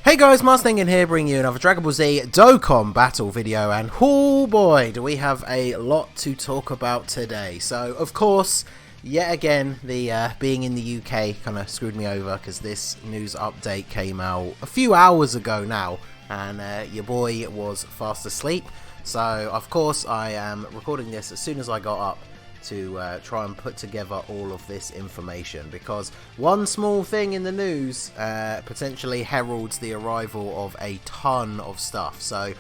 Hey guys, Ningen here, bringing you another Dragon Ball Z Dokkan battle video, and oh boy, do we have a lot to talk about today. So, of course, yet again, the being in the UK kind of screwed me over, because this news update came out a few hours ago now, and your boy was fast asleep. So, of course, I am recording this as soon as I got up to try and put together all of this information, because one small thing in the news potentially heralds the arrival of a ton of stuff. So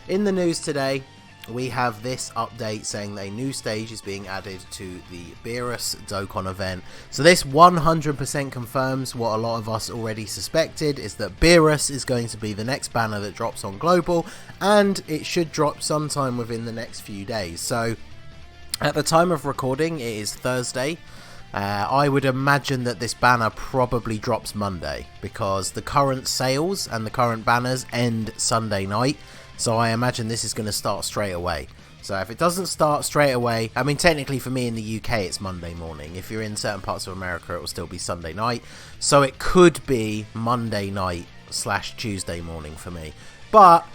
in the news today we have this update saying that a new stage is being added to the Beerus Dokkan event. So this 100% confirms what a lot of us already suspected, is that Beerus is going to be the next banner that drops on Global, and it should drop sometime within the next few days. So at the time of recording, it is Thursday. I would imagine that this banner probably drops Monday, because the current sales and the current banners end Sunday night. So I imagine this is going to start straight away. So if it doesn't start straight away, I mean, technically for me in the UK it's Monday morning. If you're in certain parts of America, it will still be Sunday night. So it could be Monday night / Tuesday morning for me. But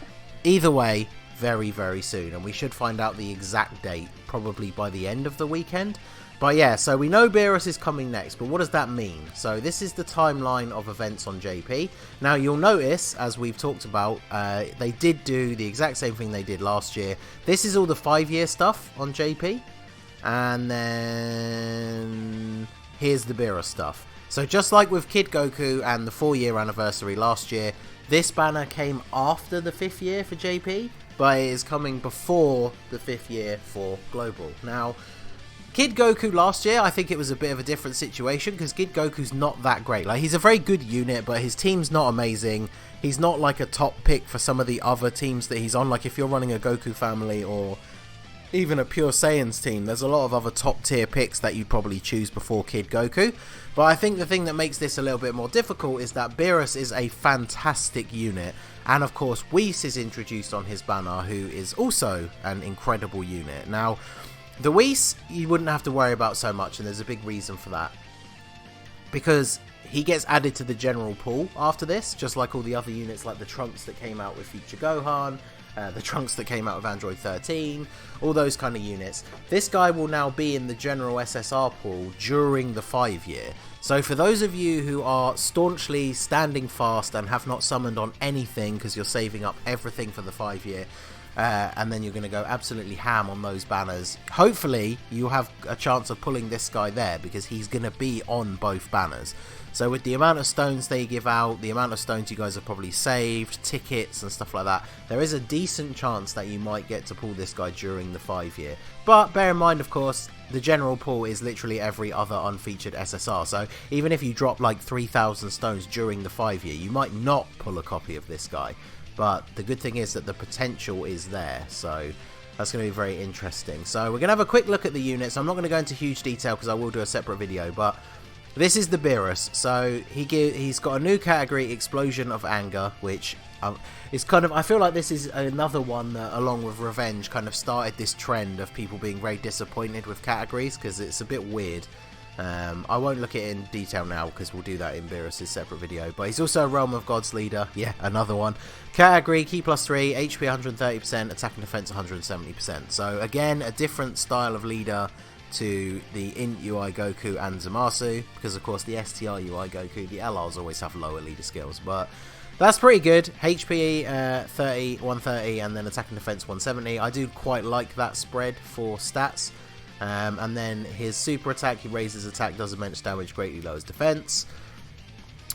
either way, very, very soon, and we should find out the exact date probably by the end of the weekend. But yeah, so we know Beerus is coming next, but what does that mean? So this is the timeline of events on JP. Now you'll notice, as we've talked about, they did do the exact same thing they did last year. This is all the 5-year stuff on JP, and then here's the Beerus stuff. So just like with Kid Goku and the 4-year anniversary last year, this banner came after the 5th year for JP, but it is coming before the 5th year for Global. Now, Kid Goku last year, I think it was a bit of a different situation, because Kid Goku's not that great. Like, he's a very good unit, but his team's not amazing. He's not like a top pick for some of the other teams that he's on. Like, if you're running a Goku family or even a Pure Saiyans team, there's a lot of other top tier picks that you'd probably choose before Kid Goku. But I think the thing that makes this a little bit more difficult is that Beerus is a fantastic unit, and of course Whis is introduced on his banner, who is also an incredible unit. Now, the Whis you wouldn't have to worry about so much, and there's a big reason for that, because he gets added to the general pool after this, just like all the other units, like the Trunks that came out with Future Gohan, the Trunks that came out with Android 13, all those kind of units. This guy will now be in the general SSR pool during the 5-year. So for those of you who are staunchly standing fast and have not summoned on anything because you're saving up everything for the 5-year, and then you're going to go absolutely ham on those banners, hopefully you have a chance of pulling this guy there, because he's going to be on both banners. So with the amount of stones they give out, the amount of stones you guys have probably saved, tickets and stuff like that, there is a decent chance that you might get to pull this guy during the 5-year. But bear in mind, of course, the general pool is literally every other unfeatured SSR. So even if you drop like 3,000 stones during the 5-year, you might not pull a copy of this guy. But the good thing is that the potential is there, so that's going to be very interesting. So we're going to have a quick look at the units. I'm not going to go into huge detail because I will do a separate video, but this is the Beerus. So he's got a new category, Explosion of Anger, which is kind of, I feel like this is another one that, along with Revenge, kind of started this trend of people being very disappointed with categories, because it's a bit weird. I won't look at it in detail now, because we'll do that in Beerus' separate video. But he's also a Realm of Gods leader. Yeah, another one. Category, Ki +3, HP 130%, attack and defense 170%. So again, a different style of leader to the INT UI Goku and Zamasu, because of course the STR UI Goku, the LRs always have lower leader skills. But that's pretty good. HP 130, and then attack and defense 170. I do quite like that spread for stats. And then his super attack, he raises attack, does immense damage, greatly lowers defense.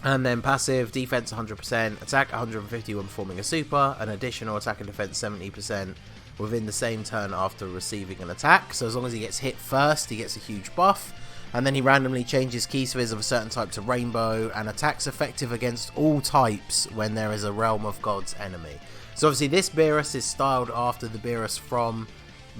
And then passive, defense 100%, attack 150 when performing a super, an additional attack and defense 70% within the same turn after receiving an attack. So as long as he gets hit first, he gets a huge buff. And then he randomly changes key spheres of a certain type to rainbow, and attacks effective against all types when there is a Realm of Gods enemy. So obviously this Beerus is styled after the Beerus from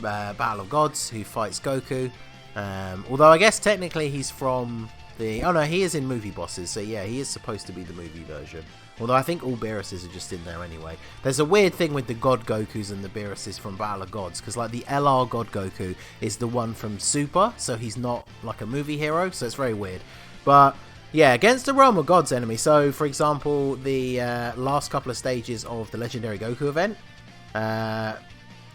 Battle of Gods, who fights Goku. Although I guess technically he's from the... Oh no, he is in movie bosses, so yeah, he is supposed to be the movie version. Although I think all Beeruses are just in there anyway. There's a weird thing with the God Gokus and the Beeruses from Battle of Gods, because like the LR God Goku is the one from Super, so he's not like a movie hero, so it's very weird. But Yeah, against the Realm of Gods enemy. So, for example, the last couple of stages of the Legendary Goku event,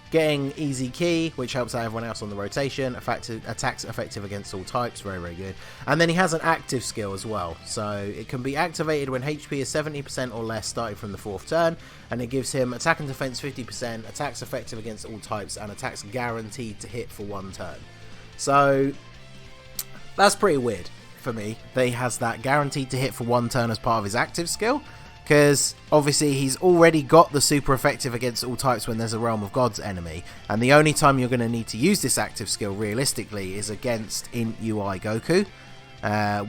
getting easy key, which helps out everyone else on the rotation. Attacks effective against all types, very, very good. And then he has an active skill as well. So it can be activated when HP is 70% or less starting from the 4th turn. And it gives him attack and defense 50%, attacks effective against all types, and attacks guaranteed to hit for 1 turn. So that's pretty weird for me that he has that guaranteed to hit for 1 turn as part of his active skill. Because obviously he's already got the super effective against all types when there's a Realm of Gods enemy, and the only time you're going to need to use this active skill realistically is against INT UI Goku,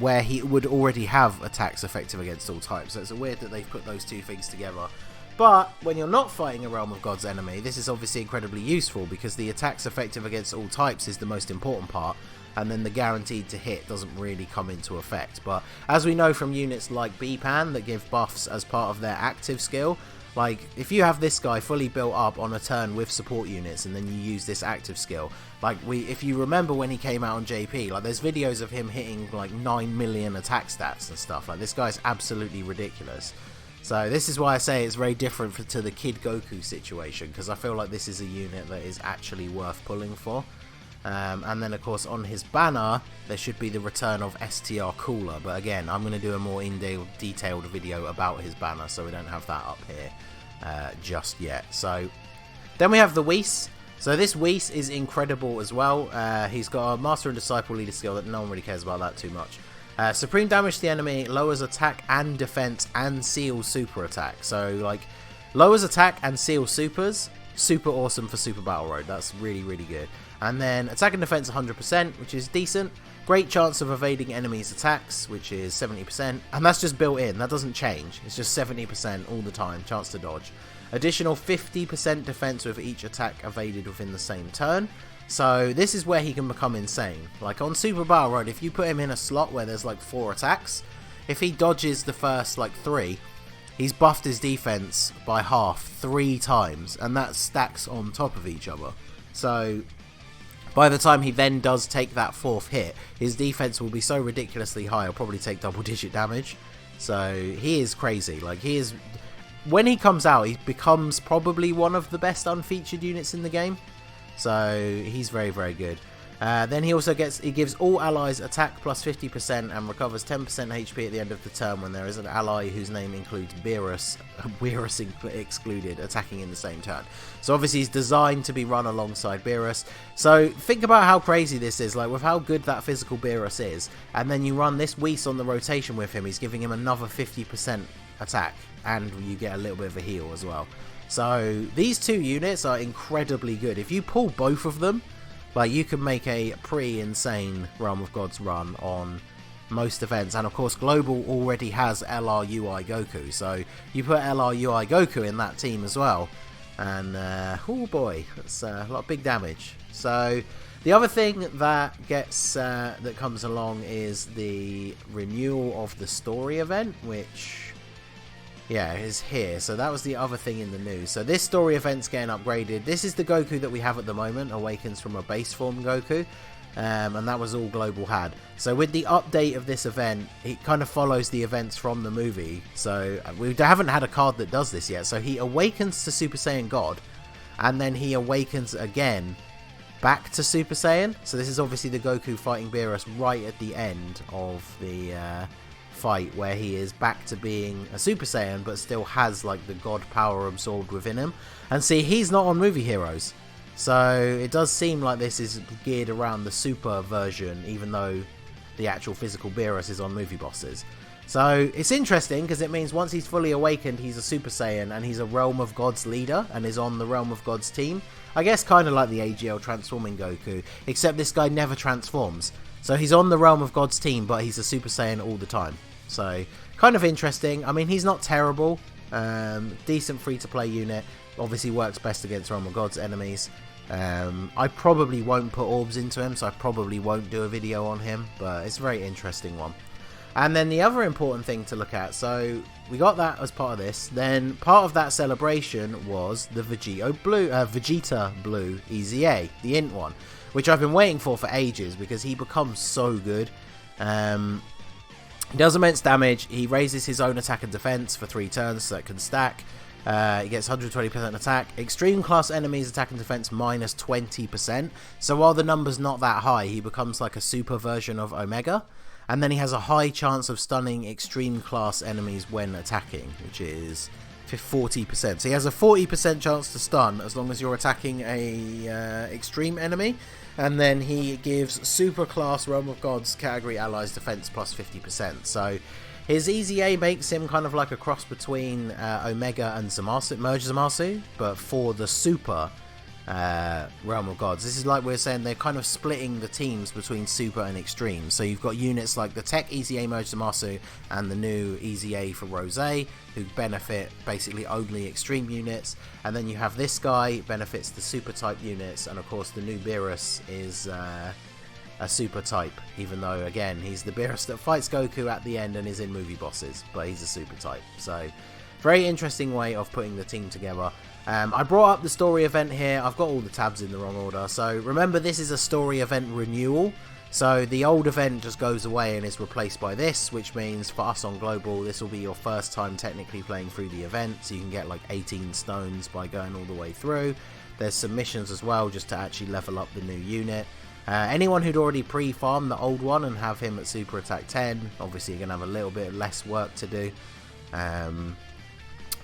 where he would already have attacks effective against all types. So it's weird that they've put those two things together. But when you're not fighting a Realm of Gods enemy, this is obviously incredibly useful because the attacks effective against all types is the most important part, and then the guaranteed to hit doesn't really come into effect. But as we know from units like B-Pan that give buffs as part of their active skill, like if you have this guy fully built up on a turn with support units and then you use this active skill, like if you remember when he came out on JP, like there's videos of him hitting like 9 million attack stats and stuff. Like this guy's absolutely ridiculous. So this is why I say it's very different to the Kid Goku situation, because I feel like this is a unit that is actually worth pulling for. And then of course on his banner there should be the return of STR Cooler, but again I'm going to do a more detailed video about his banner, so we don't have that up here just yet. So then we have the Whis. So this Whis is incredible as well. He's got a Master and Disciple Leader skill that no one really cares about that too much. Supreme damage to the enemy, lowers attack and defense and seals super attack. So like lowers attack and seals supers, super awesome for Super Battle Road. That's really, really good. And then attack and defense 100%, which is decent. Great chance of evading enemies' attacks, which is 70%. And that's just built in. That doesn't change. It's just 70% all the time. Chance to dodge. Additional 50% defense with each attack evaded within the same turn. So this is where he can become insane. Like on Super Battle Road, if you put him in a slot where there's like 4 attacks, if he dodges the first like 3, he's buffed his defense by half 3 times. And that stacks on top of each other. So by the time he then does take that 4th hit, his defense will be so ridiculously high, he'll probably take double-digit damage. So he is crazy. Like he is, when he comes out, he becomes probably one of the best unfeatured units in the game. So he's very, very good. Then he also gives all allies attack plus 50% and recovers 10% HP at the end of the turn when there is an ally whose name includes Beerus excluded, attacking in the same turn. So obviously he's designed to be run alongside Beerus. So think about how crazy this is, like with how good that physical Beerus is, and then you run this Whis on the rotation with him, he's giving him another 50% attack, and you get a little bit of a heal as well. So these two units are incredibly good. If you pull both of them, like you can make a pretty insane Realm of Gods run on most events. And of course Global already has LRUI Goku, so you put LRUI Goku in that team as well, and oh boy, that's a lot of big damage. So the other thing that gets that comes along is the renewal of the story event, which is here. So that was the other thing in the news. So this story event's getting upgraded. This is the Goku that we have at the moment, awakens from a base form Goku, and that was all Global had. So with the update of this event, it kind of follows the events from the movie. So we haven't had a card that does this yet. So he awakens to Super Saiyan God, and then he awakens again back to Super Saiyan. So this is obviously the Goku fighting Beerus right at the end of the fight, where he is back to being a Super Saiyan but still has like the god power absorbed within him. And see, he's not on Movie Heroes, so it does seem like this is geared around the super version, even though the actual physical Beerus is on Movie Bosses. So it's interesting because it means once he's fully awakened, he's a Super Saiyan and he's a Realm of Gods leader and is on the Realm of Gods team. I guess kind of like the AGL transforming Goku, except this guy never transforms. So he's on the Realm of Gods team, but he's a Super Saiyan all the time. So kind of interesting. I mean, he's not terrible. Decent free-to-play unit. Obviously works best against Realm of Gods enemies. I probably won't put orbs into him, so I probably won't do a video on him, but it's a very interesting one. And then the other important thing to look at, so we got that as part of this. Then part of that celebration was the Vegeta Blue EZA, the INT one, which I've been waiting for ages because he becomes so good. He does immense damage. He raises his own attack and defense for 3 turns so it can stack. He gets 120% attack. Extreme class enemies attack and defense minus 20%. So while the number's not that high, he becomes like a super version of Omega. And then he has a high chance of stunning extreme class enemies when attacking, which is 40%. So he has a 40% chance to stun as long as you're attacking a extreme enemy. And then he gives super class Realm of Gods category allies defense plus 50%. So his EZA makes him kind of like a cross between Omega and Zamasu, Merge Zamasu, but for the super Realm of Gods. This is like we're saying they're kind of splitting the teams between super and extreme. So you've got units like the Tech EZA Merge Zamasu and the new EZA for Rose, who benefit basically only extreme units, and then you have this guy benefits the super type units, and of course the new Beerus is a super type, even though again he's the Beerus that fights Goku at the end and is in movie bosses, but he's a super type. So very interesting way of putting the team together. I brought up the story event here. I've got all the tabs in the wrong order, so remember this is a story event renewal. So the old event just goes away and is replaced by this, which means for us on Global, this will be your first time technically playing through the event, so you can get like 18 stones by going all the way through. There's some missions as well just to actually level up the new unit. Anyone who'd already pre-farmed the old one and have him at Super Attack 10, obviously you're going to have a little bit less work to do.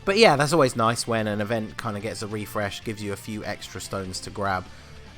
But yeah, that's always nice when an event kind of gets a refresh, gives you a few extra stones to grab.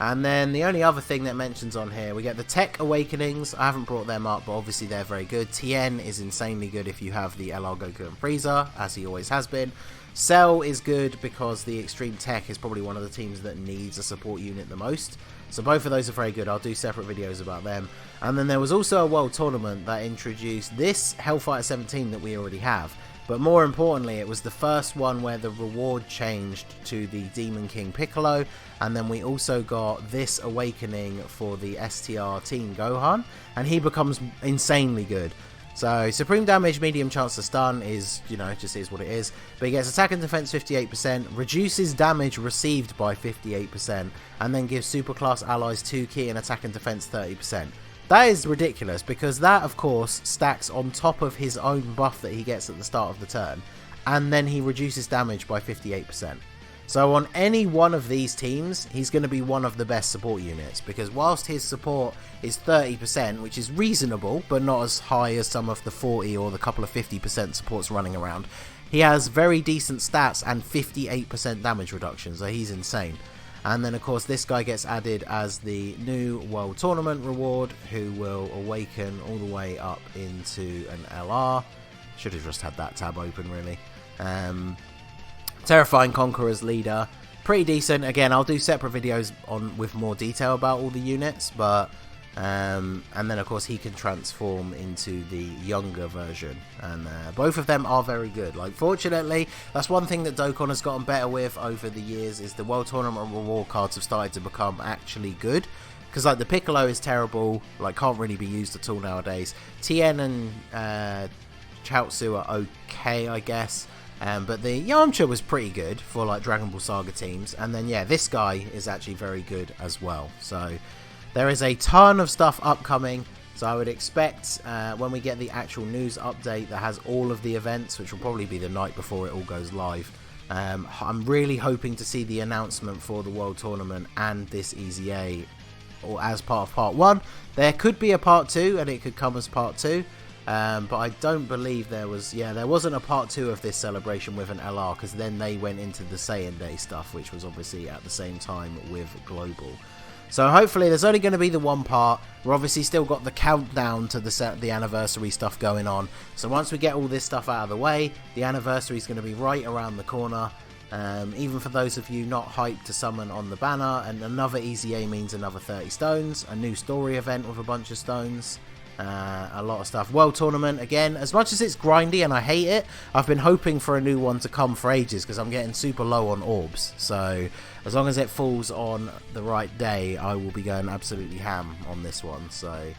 And then the only other thing that mentions on here, we get the Tech Awakenings. I haven't brought them up, but obviously they're very good. Tien is insanely good if you have the LR Goku and Frieza, as he always has been. Cell is good because the Extreme Tech is probably one of the teams that needs a support unit the most. So both of those are very good. I'll do separate videos about them. And then there was also a World Tournament that introduced this Hellfighter 17 that we already have. But more importantly, it was the first one where the reward changed to the Demon King Piccolo, and then we also got this awakening for the STR Teen Gohan, and he becomes insanely good. So supreme damage, medium chance to stun is, you know, it just is what it is. But he gets attack and defense 58%, reduces damage received by 58%, and then gives superclass allies 2 key and attack and defense 30%. That is ridiculous, because that, of course, stacks on top of his own buff that he gets at the start of the turn, and then he reduces damage by 58%. So on any one of these teams, he's going to be one of the best support units, because whilst his support is 30%, which is reasonable, but not as high as some of the 40 or the couple of 50% supports running around, he has very decent stats and 58% damage reduction, so he's insane. And then of course this guy gets added as the new World Tournament reward, who will awaken all the way up into an LR. Should have just had that tab open really. Terrifying Conqueror's Leader, pretty decent. Again, I'll do separate videos on with more detail about all the units, but and then of course he can transform into the younger version, and both of them are very good. Like, fortunately, that's one thing that Dokkan has gotten better with over the years, is the World Tournament reward cards have started to become actually good. Because like the Piccolo is terrible, like can't really be used at all nowadays. Tien and Chaozu are okay, I guess. But the Yamcha was pretty good for like Dragon Ball Saga teams, and then yeah, this guy is actually very good as well. So there is a ton of stuff upcoming, so I would expect when we get the actual news update that has all of the events, which will probably be the night before it all goes live, I'm really hoping to see the announcement for the World Tournament and this EZA or as part of Part 1. There could be a Part 2, and it could come as Part 2. But I don't believe there was, there wasn't a Part 2 of this celebration with an LR, because then they went into the Saiyan Day stuff, which was obviously at the same time with Global. So hopefully there's only going to be the one part. We're obviously still got the countdown to the anniversary stuff going on. So once we get all this stuff out of the way, the anniversary is going to be right around the corner. Even for those of you not hyped to summon on the banner, and another EZA means another 30 stones, a new story event with a bunch of stones. A lot of stuff. World Tournament, again, as much as it's grindy and I hate it, I've been hoping for a new one to come for ages, because I'm getting super low on orbs. So as long as it falls on the right day, I will be going absolutely ham on this one. So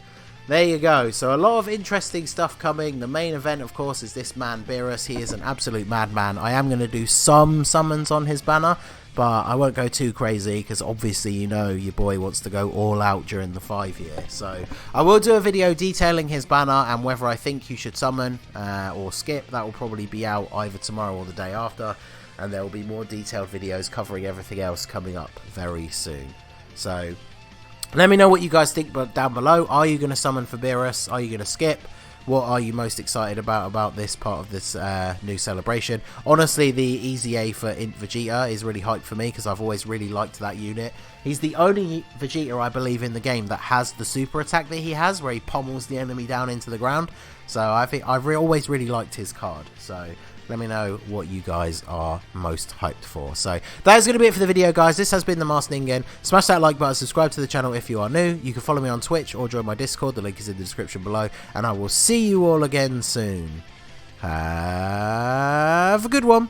there you go. So a lot of interesting stuff coming. The main event, of course, is this man Beerus. He is an absolute madman. I am going to do some summons on his banner, but I won't go too crazy because obviously you know your boy wants to go all out during the 5 year. So I will do a video detailing his banner and whether I think you should summon or skip. That will probably be out either tomorrow or the day after, and there will be more detailed videos covering everything else coming up very soon. So let me know what you guys think down below. Are you going to summon for Beerus? Are you going to skip? What are you most excited about this part of this new celebration? Honestly, the EZA for INT VEGETA is really hyped for me because I've always really liked that unit. He's the only Vegeta, I believe, in the game that has the super attack that he has, where he pommels the enemy down into the ground. So I think I've always really liked his card. So let me know what you guys are most hyped for. So that is going to be it for the video, guys. This has been the Masked Ningen. Smash that like button, subscribe to the channel if you are new. You can follow me on Twitch or join my Discord. The link is in the description below. And I will see you all again soon. Have a good one.